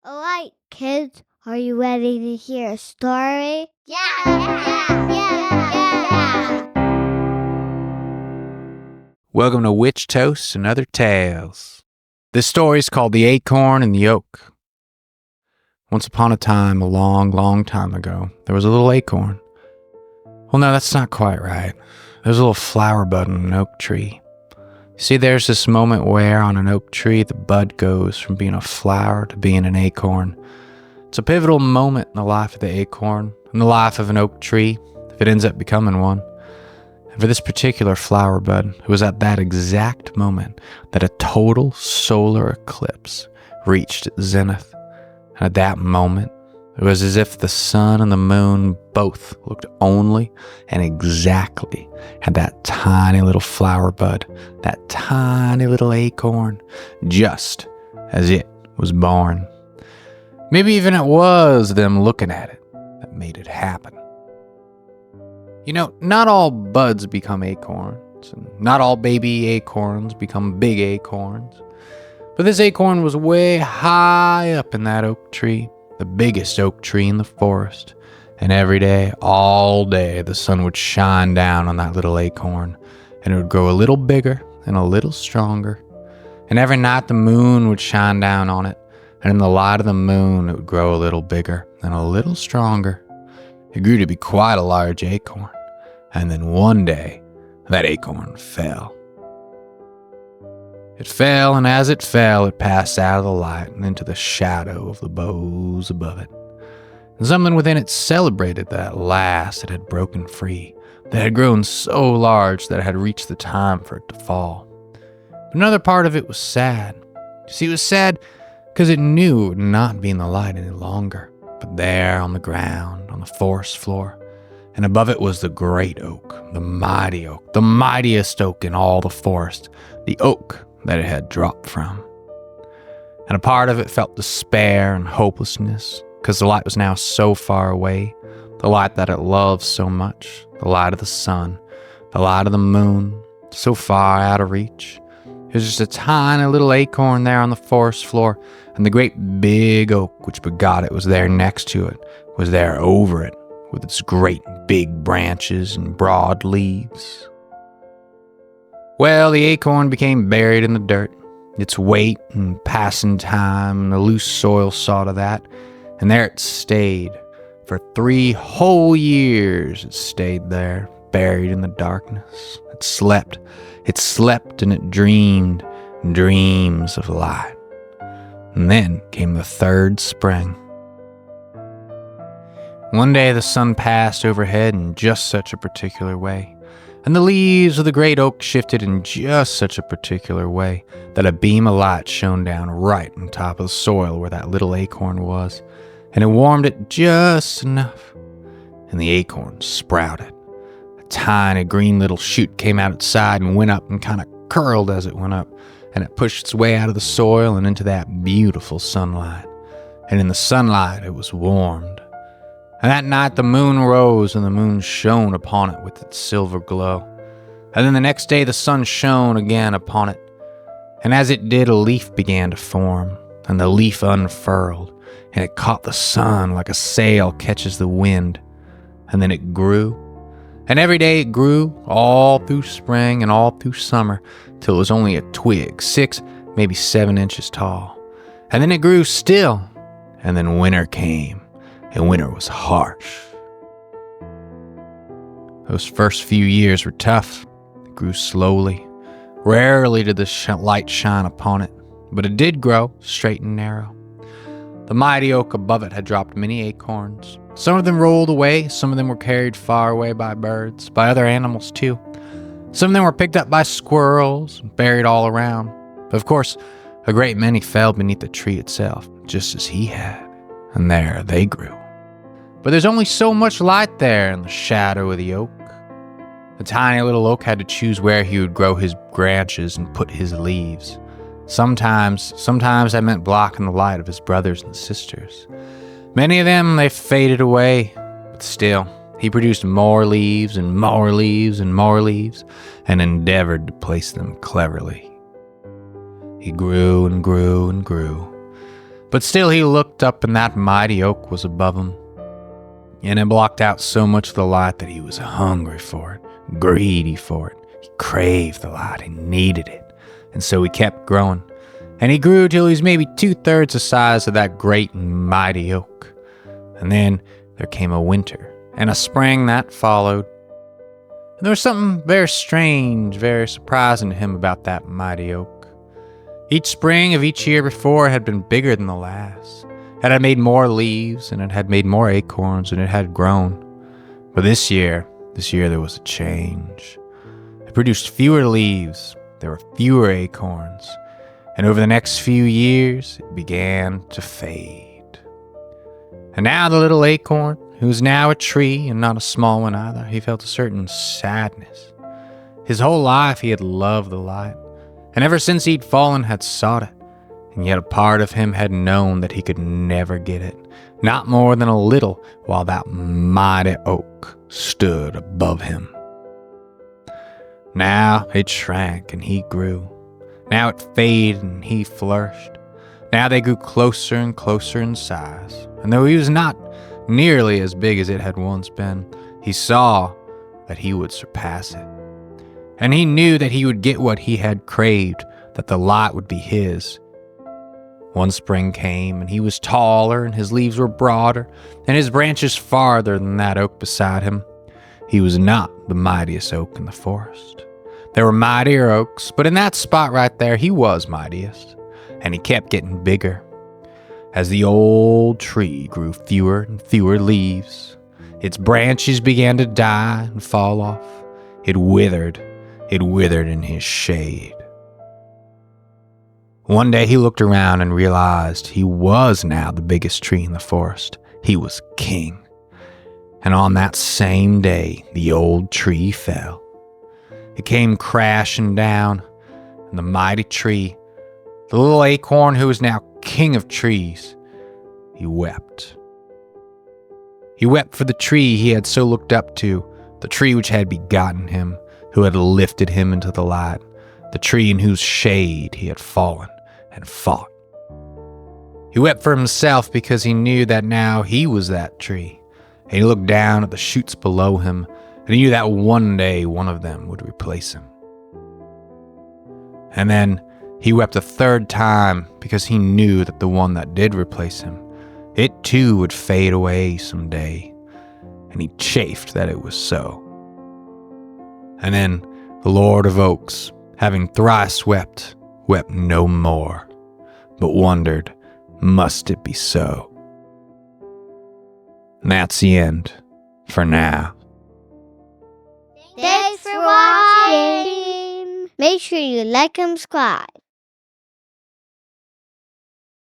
Alright, kids, are you ready to hear a story? Welcome to Witch Toast and Other Tales. This story is called The Acorn and the Oak. Once upon a time, a long, long time ago, there was a little acorn. Well, no, that's not quite right. There's a little flower bud on an oak tree. You see, there's this moment where on an oak tree, the bud goes from being a flower to being an acorn. It's a pivotal moment in the life of the acorn, in the life of an oak tree, if it ends up becoming one. And for this particular flower bud, it was at that exact moment that a total solar eclipse reached its zenith. And at that moment, it was as if the sun and the moon both looked only and exactly at that tiny little flower bud, that tiny little acorn, just as it was born. Maybe even it was them looking at it that made it happen. You know, not all buds become acorns, and not all baby acorns become big acorns. But this acorn was way high up in that oak tree, the biggest oak tree in the forest. And every day, all day, the sun would shine down on that little acorn, and it would grow a little bigger and a little stronger. And every night the moon would shine down on it, and in the light of the moon, it would grow a little bigger and a little stronger. It grew to be quite a large acorn. And then one day, that acorn fell. It fell, and as it fell, it passed out of the light and into the shadow of the boughs above it. And something within it celebrated that at last it had broken free, that had grown so large that it had reached the time for it to fall. But another part of it was sad. You see, it was sad because it knew it would not be in the light any longer, but there on the ground, on the forest floor, and above it was the great oak, the mightiest oak in all the forest, the oak that it had dropped from. And a part of it felt despair and hopelessness, because the light was now so far away, the light that it loved so much, the light of the sun, the light of the moon, so far out of reach. It was just a tiny little acorn there on the forest floor, and the great big oak which begot it was there next to it, was there over it, with its great big branches and broad leaves. Well, the acorn became buried in the dirt. Its weight and passing time and the loose soil saw to that, and there it stayed. For 3 whole years it stayed there, buried in the darkness. It slept and it dreamed dreams of light. And then came the 3rd spring. One day the sun passed overhead in just such a particular way, and the leaves of the great oak shifted in just such a particular way that a beam of light shone down right on top of the soil where that little acorn was, and it warmed it just enough, and the acorn sprouted. A tiny green little shoot came out its side and went up and kind of curled as it went up, and it pushed its way out of the soil and into that beautiful sunlight. And in the sunlight it was warmed. And that night the moon rose, and the moon shone upon it with its silver glow. And then the next day the sun shone again upon it. And as it did, a leaf began to form, and the leaf unfurled, and it caught the sun like a sail catches the wind. And then it grew. And every day it grew, all through spring and all through summer, till it was only a twig, 6, maybe 7 inches tall. And then it grew still, and then winter came. And winter was harsh. Those first few years were tough. It grew slowly. Rarely did the light shine upon it, but it did grow straight and narrow. The mighty oak above it had dropped many acorns. Some of them rolled away, some of them were carried far away by birds, by other animals too. Some of them were picked up by squirrels and buried all around. But of course, a great many fell beneath the tree itself, just as he had. And there they grew. But there's only so much light there in the shadow of the oak. The tiny little oak had to choose where he would grow his branches and put his leaves. Sometimes that meant blocking the light of his brothers and sisters. Many of them, they faded away, but still, he produced more leaves and more leaves and more leaves, and endeavored to place them cleverly. He grew and grew and grew, But still he looked up, and that mighty oak was above him. And it blocked out so much of the light that he was hungry for it, greedy for it. He craved the light, he needed it. And so he kept growing. And he grew till he was maybe 2/3 the size of that great and mighty oak. And then there came a winter, and a spring that followed. And there was something very strange, very surprising to him about that mighty oak. Each spring of each year before had been bigger than the last. It had made more leaves, and it had made more acorns, and it had grown. But this year there was a change. It produced fewer leaves, there were fewer acorns, and over the next few years, it began to fade. And now the little acorn, who was now a tree, and not a small one either, he felt a certain sadness. His whole life he had loved the light, and ever since he'd fallen had sought it. And yet a part of him had known that he could never get it, not more than a little, while that mighty oak stood above him. Now it shrank and he grew. Now it faded and he flourished. Now they grew closer and closer in size, and though he was not nearly as big as it had once been, he saw that he would surpass it. And he knew that he would get what he had craved, that the light would be his. One spring came, and he was taller, and his leaves were broader, and his branches farther than that oak beside him. He was not the mightiest oak in the forest. There were mightier oaks, but in that spot right there, he was mightiest, and he kept getting bigger. As the old tree grew fewer and fewer leaves, its branches began to die and fall off. It withered in his shade. One day he looked around and realized he was now the biggest tree in the forest. He was king. And on that same day, the old tree fell. It came crashing down, and the mighty tree, the little acorn who was now king of trees, he wept. He wept for the tree he had so looked up to, the tree which had begotten him, who had lifted him into the light, the tree in whose shade he had fallen and fought. He wept for himself because he knew that now he was that tree, and he looked down at the shoots below him, and he knew that one day one of them would replace him. And then he wept a third time because he knew that the one that did replace him, it too would fade away someday, and he chafed that it was so. And then the Lord of Oaks, having thrice wept, wept no more, but wondered, must it be so? And that's the end for now. Thanks for watching. Make sure you like and subscribe.